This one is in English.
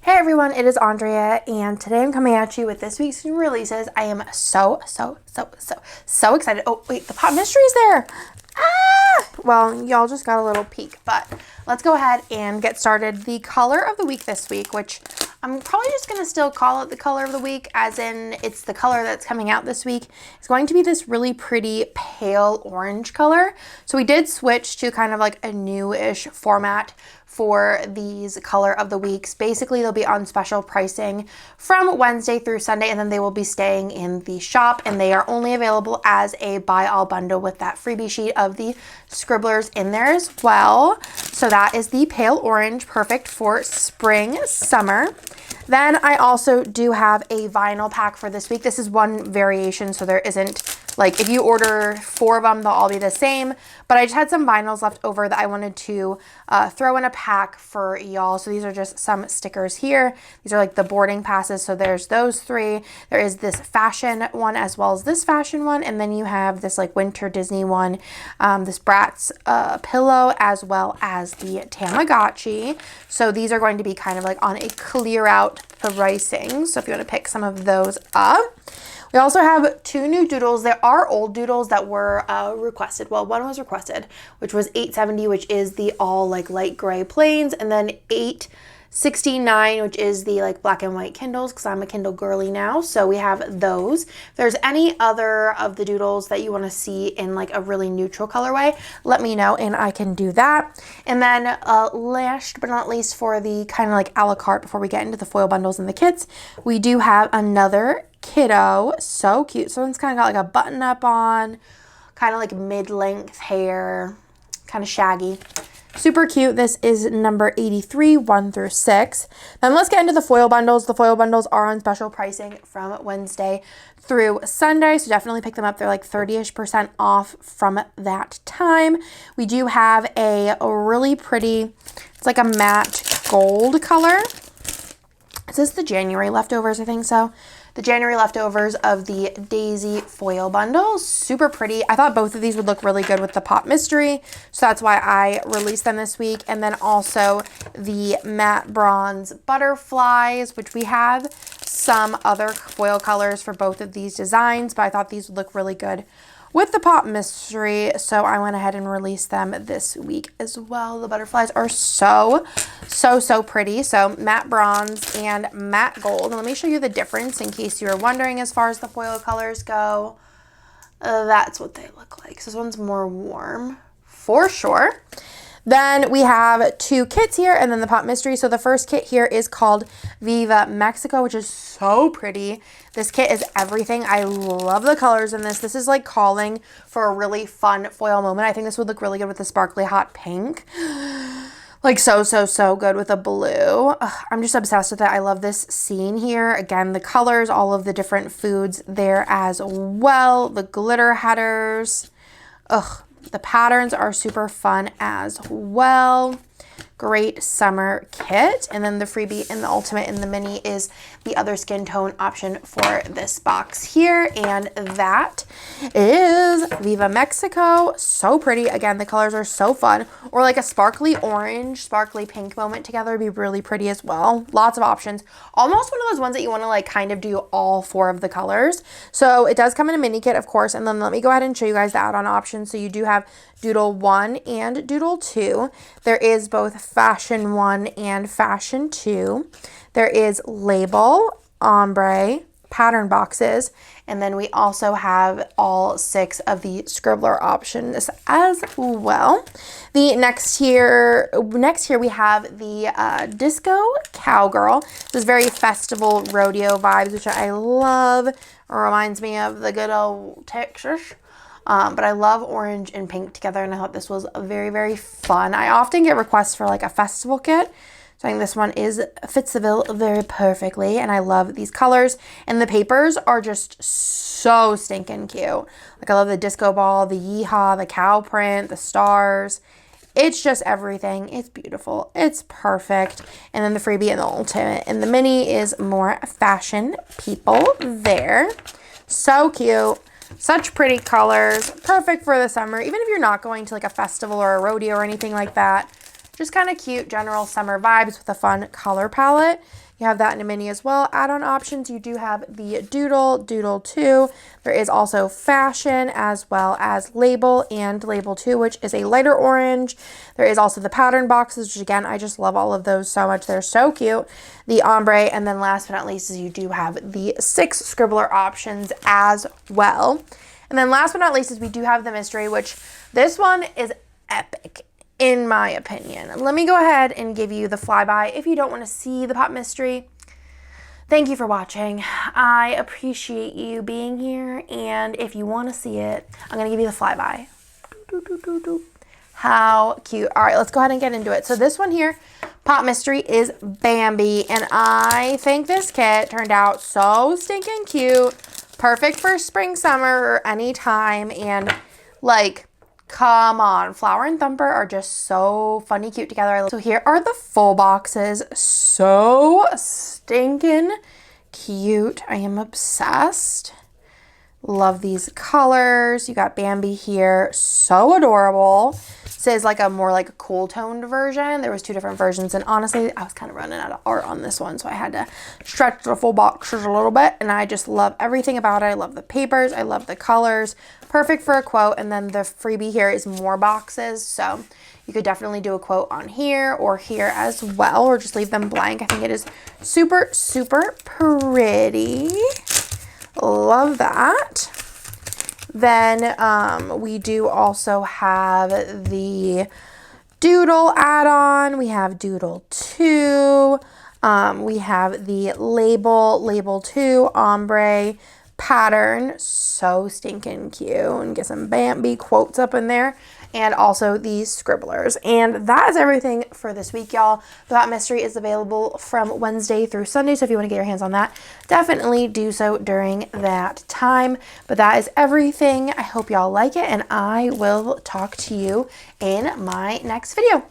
Hey everyone, it is Andrea, and today I'm coming at you with this week's new releases. I am so excited. Oh, wait, the pot mystery is there. Well, y'all just got a little peek, but let's go ahead and get started. The color of the week this week, which I'm probably just going to still call it the color of the week, as in it's the color that's coming out this week, is going to be this really pretty pale orange color. So we did switch to kind of like a newish format for these color of the weeks. Basically, they'll be on special pricing from Wednesday through Sunday, and then they will be staying in the shop, and they are only available as a buy all bundle with that freebie sheet of the scribblers in there as well. So that is the pale orange, perfect for spring, summer. Then I also do have a vinyl pack for this week. This is one variation, so there isn't, like, if you order 4 of them, they'll all be the same. But I just had some vinyls left over that I wanted to throw in a pack for y'all. So these are just some stickers here. These are like the boarding passes. So there's those 3. There is this fashion one as well as this fashion one. And then you have this like winter Disney one, this Bratz pillow, as well as the Tamagotchi. So these are going to be kind of like on a clear out pricing. So if you want to pick some of those up. We also have 2 new doodles. There are old doodles that were requested. Well, one was requested, which was $8.70, which is the all like light gray plains, and then $8.69, which is the like black and white Kindles, because I'm a Kindle girly now. So we have those. If there's any other of the doodles that you want to see in like a really neutral colorway, let me know and I can do that. And then last but not least, for the kind of like a la carte before we get into the foil bundles and the kits, we do have another kiddo. So cute. So one's kind of got like a button up on, kind of like mid-length hair, kind of shaggy. Super cute. This is number 83, 1 through 6. Then let's get into the foil bundles. The foil bundles are on special pricing from Wednesday through Sunday, so definitely pick them up. They're like 30-ish% off from that time. We do have a really pretty, it's like a matte gold color. Is this the January leftovers? I think so. The January leftovers of the Daisy foil bundle. Super pretty. I thought both of these would look really good with the Pop Mystery, so that's why I released them this week. And then also the matte bronze butterflies, which we have some other foil colors for both of these designs, but I thought these would look really good with the Pop Mystery, so I went ahead and released them this week as well. The butterflies are so pretty. So matte bronze and matte gold. And let me show you the difference in case you were wondering as far as the foil colors go. That's what they look like. So this one's more warm for sure. Then we have 2 kits here, and then the Pop Mystery. So the first kit here is called Viva Mexico, which is so pretty. This kit is everything. I love the colors in this. This is like calling for a really fun foil moment. I think this would look really good with the sparkly hot pink. Like so good with a blue. Ugh, I'm just obsessed with it. I love this scene here. Again, the colors, all of the different foods there as well. The glitter headers. Ugh. The patterns are super fun as well. Great summer kit. And then the freebie and the ultimate and the mini is the other skin tone option for this box here. And that is Viva Mexico. So pretty. Again, the colors are so fun. Or like a sparkly orange, sparkly pink moment together would be really pretty as well. Lots of options. Almost one of those ones that you want to like kind of do all 4 of the colors. So it does come in a mini kit, of course. And then let me go ahead and show you guys the add-on options. So you do have Doodle 1 and Doodle 2. There is both Fashion 1 and Fashion 2. There is label, ombre, pattern boxes, and then we also have all 6 of the scribbler options as well. The next here we have the Disco Cowgirl. This is very festival rodeo vibes, which I love. It reminds me of the good old Texas. But I love orange and pink together, and I thought this was very fun. I often get requests for like a festival kit, so I think this one fits the bill very perfectly, and I love these colors. And the papers are just so stinking cute. Like I love the disco ball, the yeehaw, the cow print, the stars. It's just everything. It's beautiful. It's perfect. And then the freebie and the ultimate and the mini is more fashion people there. So cute. Such pretty colors, perfect for the summer. Even if you're not going to like a festival or a rodeo or anything like that, Just kind of cute general summer vibes with a fun color palette. You have that in a mini as well. Add-on options, you do have the Doodle 2. There is also Fashion as well as Label and Label 2, which is a lighter orange. There is also the pattern boxes, which again, I just love all of those so much. They're so cute. The ombre, and then last but not least is you do have the 6 scribbler options as well. And then last but not least is we do have the mystery, which this one is epic. In my opinion. Let me go ahead and give you the flyby. If you don't want to see the pop mystery, thank you for watching. I appreciate you being here, and if you want to see it, I'm going to give you the flyby. How cute. All right, let's go ahead and get into it. So this one here, pop mystery, is Bambi, and I think this kit turned out so stinking cute. Perfect for spring, summer, or any time, and like, come on, Flower and Thumper are just so funny cute together. So here are the full boxes. So stinking cute. I am obsessed. Love these colors. You got Bambi here. So adorable. This is like a more like cool toned version. There was 2 different versions, and honestly, I was kind of running out of art on this one, so I had to stretch the full boxes a little bit, and I just love everything about it. I love the papers. I love the colors. Perfect for a quote, and then the freebie here is more boxes, so you could definitely do a quote on here or here as well, or just leave them blank. I think it is super, super pretty. Love that. Then we do also have the Doodle add-on. We have Doodle 2. We have the Label 2 ombre pattern. So stinking cute. And get some Bambi quotes up in there. And also these scribblers. And that is everything for this week, y'all. The Pop Mystery is available from Wednesday through Sunday, so if you want to get your hands on that, definitely do so during that time. But that is everything. I hope y'all like it, and I will talk to you in my next video.